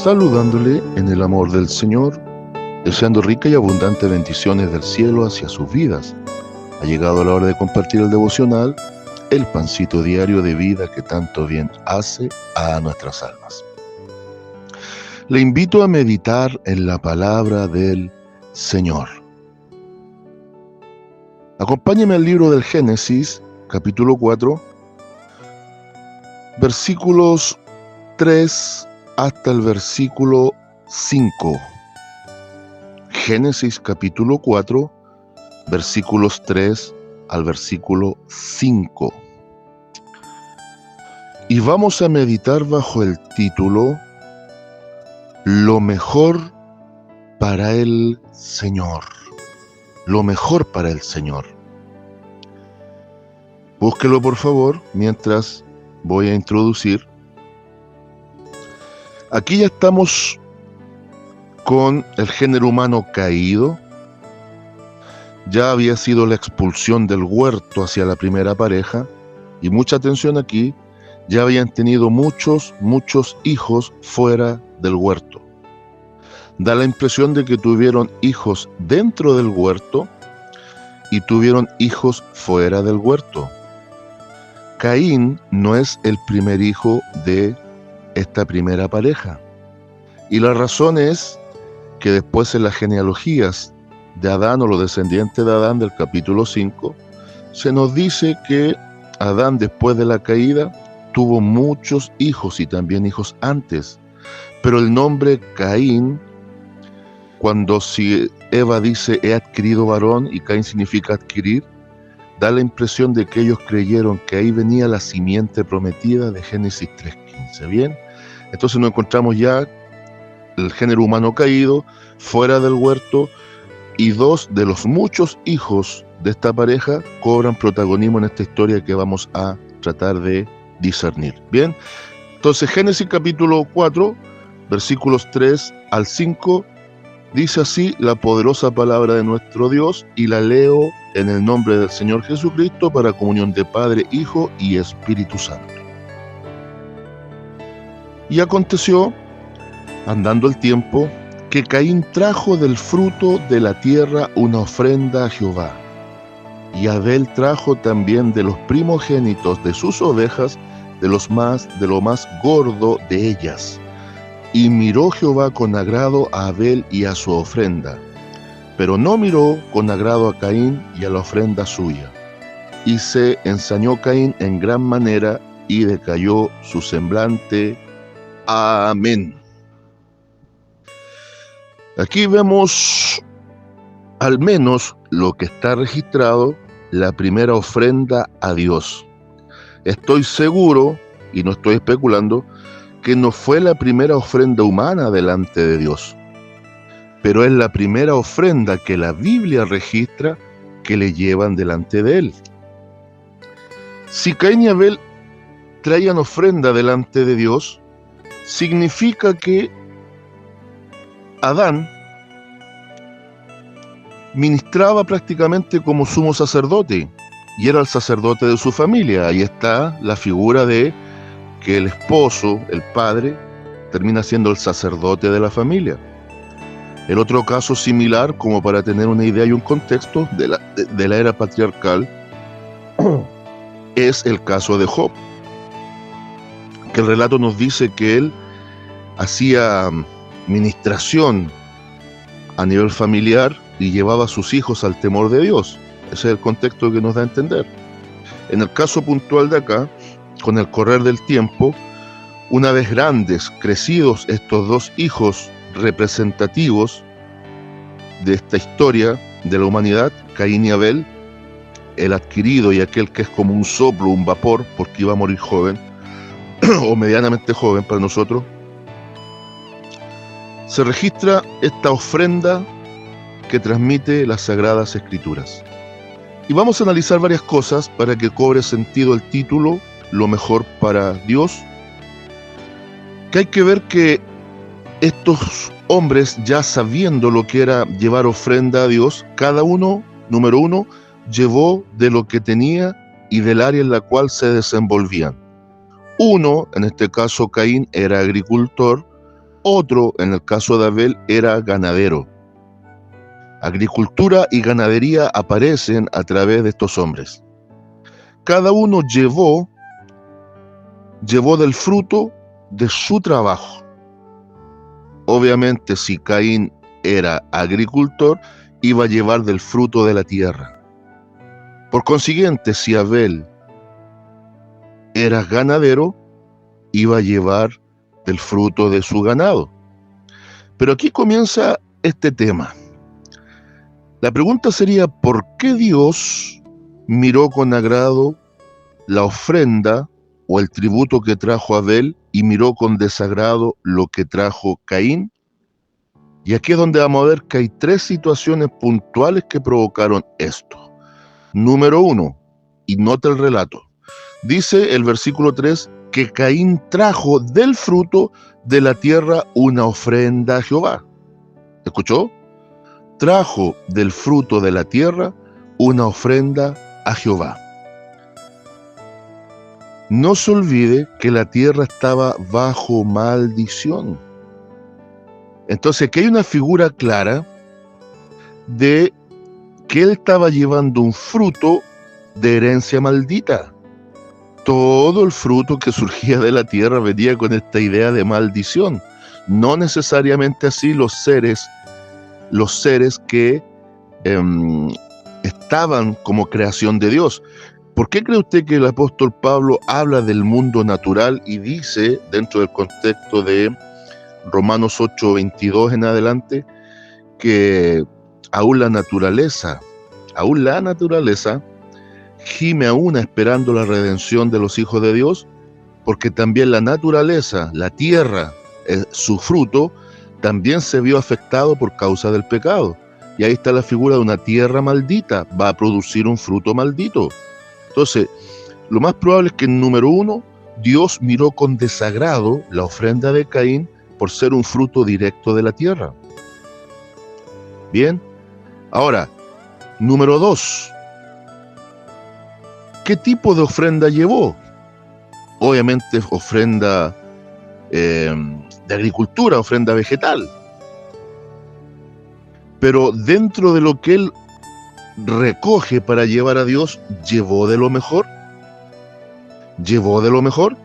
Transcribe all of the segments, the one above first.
saludándole en el amor del Señor, deseando rica y abundante bendiciones del cielo hacia sus vidas. Ha llegado la hora de compartir el devocional, el pancito diario de vida que tanto bien hace a nuestras almas. Le invito a meditar en la palabra del Señor. Acompáñeme al libro del Génesis, capítulo 4, versículos 3 hasta el versículo 5. Génesis capítulo 4, versículos 3 al versículo 5. Y vamos a meditar bajo el título Lo mejor para el Señor. Lo mejor para el Señor. Búsquelo por favor mientras voy a introducir. Aquí ya estamos con el género humano caído. Ya había sido la expulsión del huerto hacia la primera pareja. Y mucha atención aquí, ya habían tenido muchos hijos fuera del huerto. Da la impresión de que tuvieron hijos dentro del huerto y tuvieron hijos fuera del huerto. Caín no es el primer hijo de esta primera pareja. Y la razón es que después en las genealogías de Adán o los descendientes de Adán del capítulo 5, se nos dice que Adán después de la caída tuvo muchos hijos y también hijos antes. Pero el nombre Caín, cuando si Eva dice he adquirido varón y Caín significa adquirir, da la impresión de que ellos creyeron que ahí venía la simiente prometida de Génesis 3:15. ¿Bien? Entonces nos encontramos ya el género humano caído, fuera del huerto, y dos de los muchos hijos de esta pareja cobran protagonismo en esta historia que vamos a tratar de discernir. Bien, entonces Génesis capítulo 4, versículos 3 al 5, dice así la poderosa palabra de nuestro Dios, y la leo en el nombre del Señor Jesucristo para comunión de Padre, Hijo y Espíritu Santo. Y aconteció, andando el tiempo, que Caín trajo del fruto de la tierra una ofrenda a Jehová. Y Abel trajo también de los primogénitos de sus ovejas, de lo más gordo de ellas. Y miró Jehová con agrado a Abel y a su ofrenda, pero no miró con agrado a Caín y a la ofrenda suya. Y se ensañó Caín en gran manera y decayó su semblante. Amén. Aquí vemos al menos lo que está registrado, la primera ofrenda a Dios. Estoy seguro, y no estoy especulando, que no fue la primera ofrenda humana delante de Dios, pero es la primera ofrenda que la Biblia registra que le llevan delante de Él. Si Caín y Abel traían ofrenda delante de Dios, significa que Adán ministraba prácticamente como sumo sacerdote y era el sacerdote de su familia. Ahí está la figura de que el esposo, el padre, termina siendo el sacerdote de la familia. El otro caso similar, como para tener una idea y un contexto de la era patriarcal, es el caso de Job, que el relato nos dice que él hacía ministración a nivel familiar y llevaba a sus hijos al temor de Dios. Ese es el contexto que nos da a entender. En el caso puntual de acá, con el correr del tiempo, una vez grandes, crecidos estos dos hijos representativos de esta historia de la humanidad, Caín y Abel, el adquirido y aquel que es como un soplo, un vapor, porque iba a morir joven, o medianamente joven para nosotros, se registra esta ofrenda que transmite las Sagradas Escrituras. Y vamos a analizar varias cosas para que cobre sentido el título, Lo mejor para Dios. Que hay que ver que estos hombres, ya sabiendo lo que era llevar ofrenda a Dios, cada uno, número uno, llevó de lo que tenía y del área en la cual se desenvolvían. Uno, en este caso Caín, era agricultor, Otro, en el caso de Abel, era ganadero. Agricultura y ganadería aparecen a través de estos hombres. Cada uno llevó del fruto de su trabajo. Obviamente, si Caín era agricultor, iba a llevar del fruto de la tierra. Por consiguiente, si Abel era ganadero, iba a llevar del fruto de su ganado. Pero aquí comienza este tema. La pregunta sería, ¿por qué Dios miró con agrado la ofrenda o el tributo que trajo Abel y miró con desagrado lo que trajo Caín? Y aquí es donde vamos a ver que hay tres situaciones puntuales que provocaron esto. Número 1, y nota el relato. Dice el versículo 3 que Caín trajo del fruto de la tierra una ofrenda a Jehová. ¿Escuchó? Trajo del fruto de la tierra una ofrenda a Jehová. No se olvide que la tierra estaba bajo maldición. Entonces aquí hay una figura clara de que él estaba llevando un fruto de herencia maldita. Todo el fruto que surgía de la tierra venía con esta idea de maldición. No necesariamente así los seres que estaban como creación de Dios. ¿Por qué cree usted que el apóstol Pablo habla del mundo natural y dice, dentro del contexto de Romanos 8:22 en adelante, que aún la naturaleza gime aún esperando la redención de los hijos de Dios? Porque también la naturaleza, la tierra, su fruto, también se vio afectado por causa del pecado. Y ahí está la figura de una tierra maldita, va a producir un fruto maldito. Entonces, lo más probable es que, número 1, Dios miró con desagrado la ofrenda de Caín por ser un fruto directo de la tierra. Bien, ahora, número 2, ¿qué tipo de ofrenda llevó? Obviamente ofrenda de agricultura, ofrenda vegetal. Pero dentro de lo que él recoge para llevar a Dios, ¿llevó de lo mejor? ¿Llevó de lo mejor?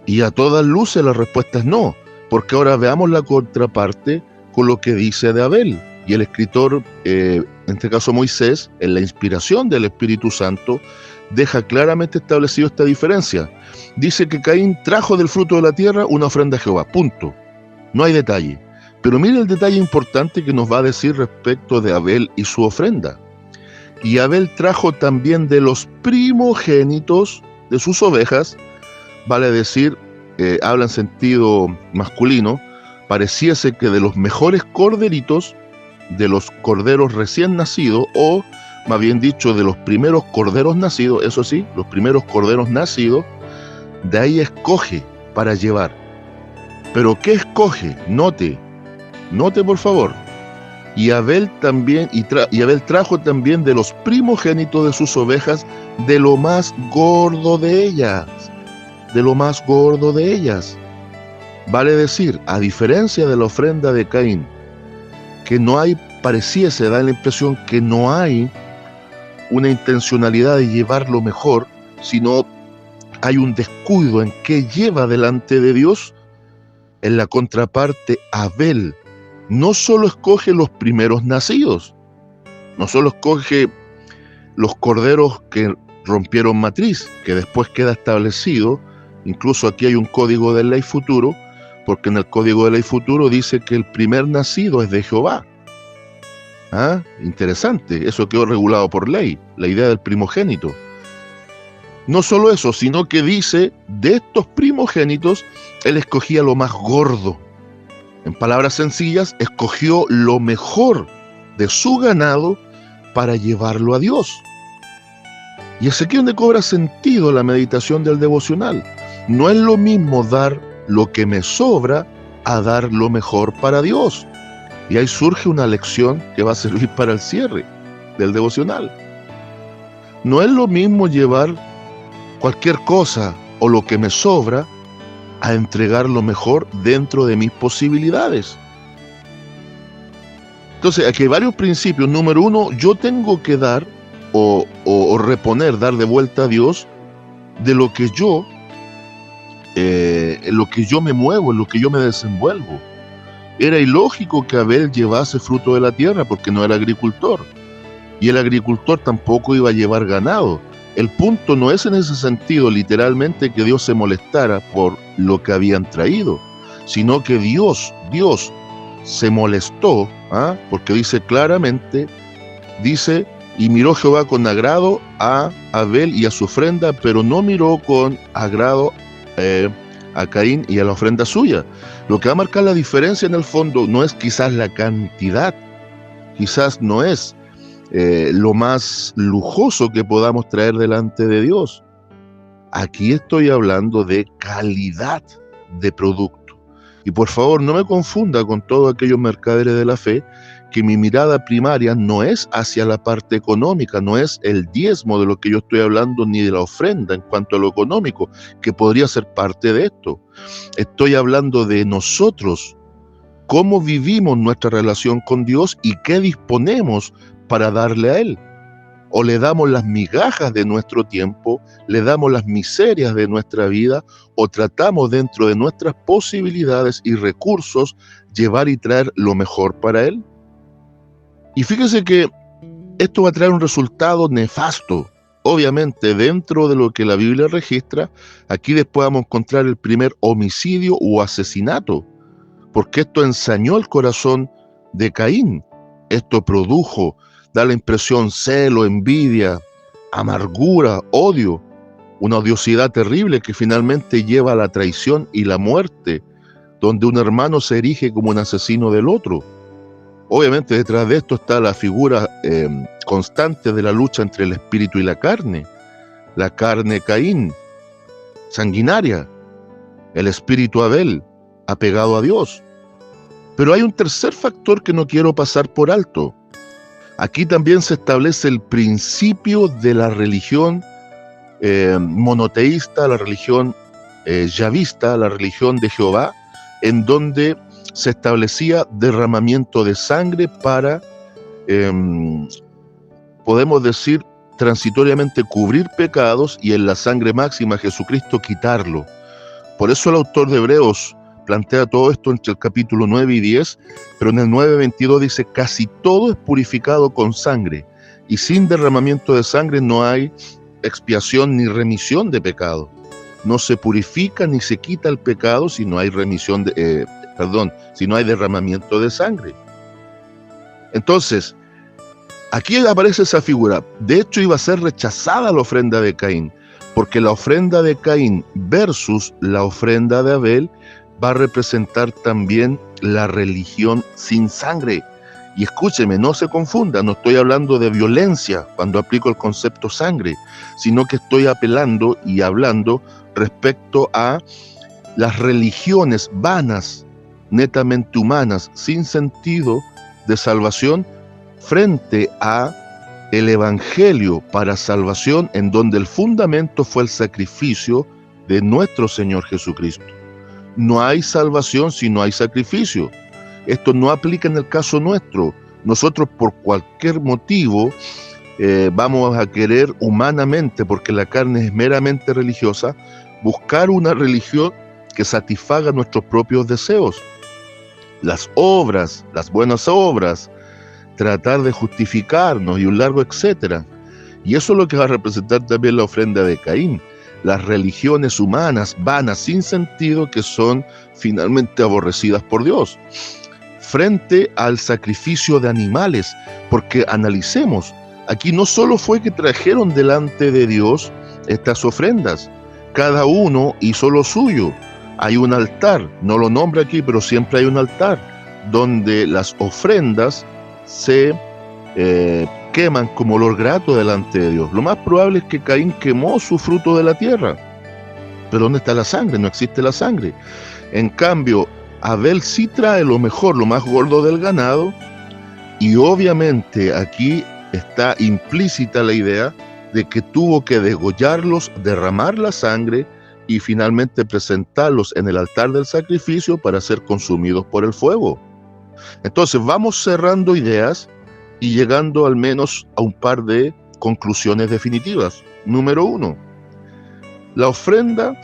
Y a todas luces la respuesta es no, porque ahora veamos la contraparte con lo que dice de Abel. Y el escritor, en este caso Moisés, en la inspiración del Espíritu Santo, deja claramente establecido esta diferencia. Dice que Caín trajo del fruto de la tierra una ofrenda a Jehová, punto. No hay detalle. Pero mire el detalle importante que nos va a decir respecto de Abel y su ofrenda. Y Abel trajo también de los primogénitos de sus ovejas, vale decir, habla en sentido masculino, pareciese que de los mejores corderitos, de los corderos recién nacidos, o más bien dicho, de los primeros corderos nacidos, eso sí, los primeros corderos nacidos, de ahí escoge para llevar. ¿Pero qué escoge? Note por favor. Y Abel trajo también de los primogénitos de sus ovejas, de lo más gordo de ellas. De lo más gordo de ellas. Vale decir, a diferencia de la ofrenda de Caín, que no hay, da la impresión que no hay una intencionalidad de llevar lo mejor, sino hay un descuido en qué lleva delante de Dios. En la contraparte, Abel no solo escoge los primeros nacidos, no solo escoge los corderos que rompieron matriz, que después queda establecido, incluso aquí hay un código de ley futuro, porque en el código de ley futuro dice que el primer nacido es de Jehová. ¿Ah? Interesante, eso quedó regulado por ley, la idea del primogénito. No solo eso, sino que dice, de estos primogénitos, él escogía lo más gordo. En palabras sencillas, escogió lo mejor de su ganado para llevarlo a Dios. Y es aquí donde cobra sentido la meditación del devocional. No es lo mismo dar lo que me sobra a dar lo mejor para Dios. Y ahí surge una lección que va a servir para el cierre del devocional. No es lo mismo llevar cualquier cosa o lo que me sobra a entregar lo mejor dentro de mis posibilidades. Entonces, aquí hay varios principios. Número uno, yo tengo que dar o reponer, dar de vuelta a Dios de lo que yo, en lo que yo me muevo, en lo que yo me desenvuelvo. Era ilógico que Abel llevase fruto de la tierra porque no era agricultor. Y el agricultor tampoco iba a llevar ganado. El punto no es en ese sentido literalmente que Dios se molestara por lo que habían traído, sino que Dios se molestó, porque dice claramente, dice, y miró Jehová con agrado a Abel y a su ofrenda, pero no miró con agrado a Caín y a la ofrenda suya. Lo que va a marcar la diferencia en el fondo no es quizás la cantidad, quizás no es lo más lujoso que podamos traer delante de Dios. Aquí estoy hablando de calidad de producto. Y por favor, no me confunda con todos aquellos mercaderes de la fe, que mi mirada primaria no es hacia la parte económica, no es el diezmo de lo que yo estoy hablando, ni de la ofrenda en cuanto a lo económico, que podría ser parte de esto. Estoy hablando de nosotros, cómo vivimos nuestra relación con Dios y qué disponemos para darle a Él. O le damos las migajas de nuestro tiempo, le damos las miserias de nuestra vida, o tratamos dentro de nuestras posibilidades y recursos llevar y traer lo mejor para Él. Y fíjese que esto va a traer un resultado nefasto. Obviamente, dentro de lo que la Biblia registra, aquí después vamos a encontrar el primer homicidio o asesinato, porque esto ensañó el corazón de Caín. Esto produjo, da la impresión, celo, envidia, amargura, odio, una odiosidad terrible que finalmente lleva a la traición y la muerte, donde un hermano se erige como un asesino del otro. Obviamente detrás de esto está la figura constante de la lucha entre el espíritu y la carne Caín, sanguinaria, el espíritu Abel, apegado a Dios. Pero hay un tercer factor que no quiero pasar por alto. Aquí también se establece el principio de la religión monoteísta, la religión yavista, la religión de Jehová, en donde se establecía derramamiento de sangre para, podemos decir, transitoriamente cubrir pecados y en la sangre máxima Jesucristo quitarlo. Por eso el autor de Hebreos plantea todo esto entre el capítulo 9 y 10, pero en el 9:22 dice, casi todo es purificado con sangre, y sin derramamiento de sangre no hay expiación ni remisión de pecado. No se purifica ni se quita el pecado si no hay si no hay derramamiento de sangre. Entonces, aquí aparece esa figura. De hecho, iba a ser rechazada la ofrenda de Caín, porque la ofrenda de Caín versus la ofrenda de Abel va a representar también la religión sin sangre. Y escúcheme, no se confunda, no estoy hablando de violencia cuando aplico el concepto sangre, sino que estoy apelando y hablando respecto a las religiones vanas, netamente humanas, sin sentido de salvación, frente a el evangelio para salvación, en donde el fundamento fue el sacrificio de nuestro Señor Jesucristo. No hay salvación si no hay sacrificio. Esto no aplica en el caso nuestro. Nosotros por cualquier motivo vamos a querer humanamente, porque la carne es meramente religiosa, buscar una religión que satisfaga nuestros propios deseos. Las obras, las buenas obras, tratar de justificarnos y un largo etcétera. Y eso es lo que va a representar también la ofrenda de Caín. Las religiones humanas, vanas, sin sentido, que son finalmente aborrecidas por Dios. Frente al sacrificio de animales, porque analicemos, aquí no solo fue que trajeron delante de Dios estas ofrendas, cada uno hizo lo suyo. Hay un altar, no lo nombra aquí, pero siempre hay un altar, donde las ofrendas se queman como olor grato delante de Dios. Lo más probable es que Caín quemó su fruto de la tierra. Pero ¿dónde está la sangre? No existe la sangre. En cambio, Abel sí trae lo mejor, lo más gordo del ganado, y obviamente aquí está implícita la idea de que tuvo que degollarlos, derramar la sangre y finalmente presentarlos en el altar del sacrificio para ser consumidos por el fuego. Entonces vamos cerrando ideas y llegando al menos a un par de conclusiones definitivas. Número 1, la ofrenda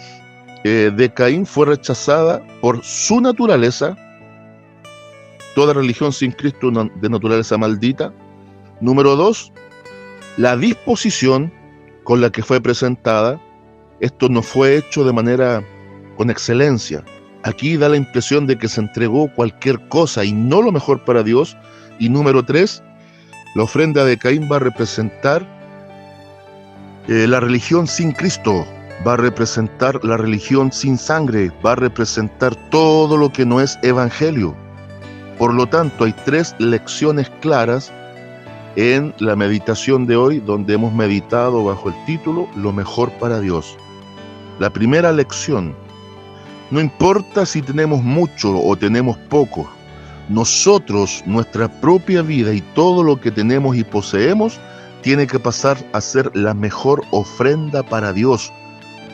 de Caín fue rechazada por su naturaleza. Toda religión sin Cristo es de naturaleza maldita. Número 2, la disposición con la que fue presentada. Esto no fue hecho de manera con excelencia. Aquí da la impresión de que se entregó cualquier cosa y no lo mejor para Dios. Y número 3, la ofrenda de Caín va a representar la religión sin Cristo, va a representar la religión sin sangre, va a representar todo lo que no es evangelio. Por lo tanto, hay 3 lecciones claras en la meditación de hoy, donde hemos meditado bajo el título Lo mejor para Dios. La primera lección: no importa si tenemos mucho o tenemos poco, nosotros, nuestra propia vida y todo lo que tenemos y poseemos, tiene que pasar a ser la mejor ofrenda para Dios.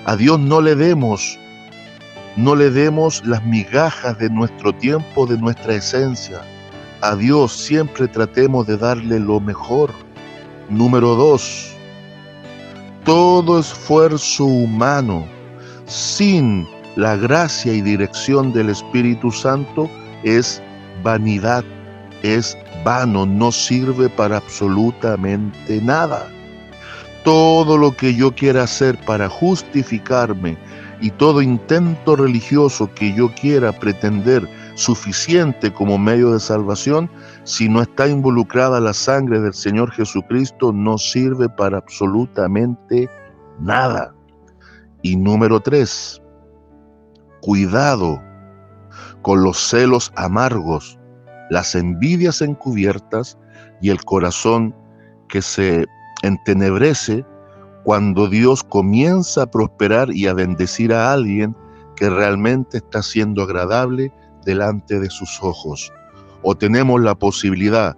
A Dios no le demos las migajas de nuestro tiempo, de nuestra esencia. A Dios siempre tratemos de darle lo mejor. Número 2, todo esfuerzo humano sin la gracia y dirección del Espíritu Santo es vanidad, es vano, no sirve para absolutamente nada. Todo lo que yo quiera hacer para justificarme y todo intento religioso que yo quiera pretender suficiente como medio de salvación, si no está involucrada la sangre del Señor Jesucristo, no sirve para absolutamente nada. Y número 3, cuidado con los celos amargos, las envidias encubiertas y el corazón que se entenebrece cuando Dios comienza a prosperar y a bendecir a alguien que realmente está siendo agradable delante de sus ojos. O tenemos la posibilidad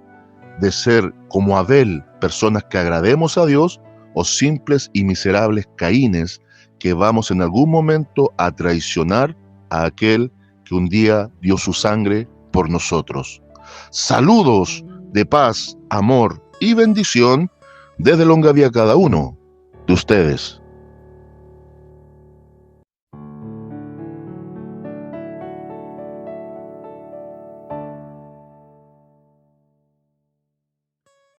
de ser como Abel, personas que agrademos a Dios, o simples y miserables Caínes que vamos en algún momento a traicionar a aquel que un día dio su sangre por nosotros. Saludos de paz, amor y bendición desde Longa Vía cada uno de ustedes.